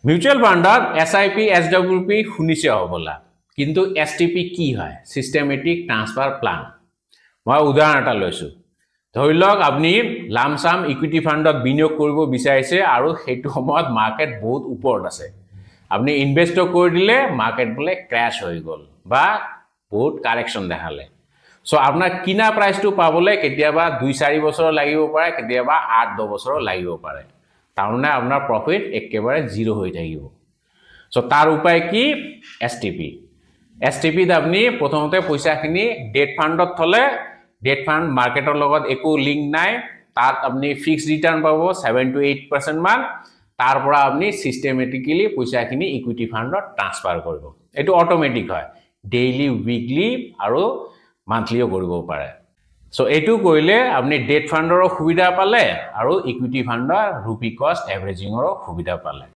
mutual ফান্ডত SIP SWP শুনিছে হবলা কিন্তু STP কি হয় সিস্টেমেটিক ট্রান্সফার প্ল্যান মই উদাহরণ এটা লৈছো ধৰি লওক আপনি লামসাম ইকুইটি ফান্ডত বিনিয়োগ কৰিব বিচাৰিছে আৰু হেতু সময়ত মাৰ্কেট বহুত ওপৰত আছে আপনি ইনভেস্ট কৰি দিলে মাৰ্কেট বলে ক্ৰ্যাশ হৈ গল বা বহুত কাৰেকশন দেখালে সো আপনাৰ কিনা প্ৰাইসটো পাবলে কেতিয়াবা 2-4 বছৰ লাগিব পাৰে কেতিয়াবা 8-10 বছৰ লাগিব পাৰে তাৰমানে আপোনাৰ প্ৰফিট একেবাৰে জিৰো হৈ থাকিব সো তাৰ উপায় কি STP আপনি প্ৰথমতে পইচাখিনি ডেট ফান্ডত থলে ডেট ফান্ড মাৰ্কেটৰ লগত একো লিংক নাই তাত আপনি ফিক্সড ৰিটাৰ্ন পাব 7 to 8% মান তাৰ পৰা আপনি সিস্টেমেটিক্যালি পইচাখিনি ইকুইটি ফান্ডত ট্ৰান্সফাৰ কৰিব এটো অটোমেটিক হয় ডেইলি উইকলি আৰু মান্থলিও কৰিব পাৰে সো এটো কইলে আপনি ডেট ফান্ডৰ সুবিধা পালে আৰু ইকুইটি ফান্ডৰ ৰুপি কস্ট এভাৰেজিংৰ সুবিধা পালে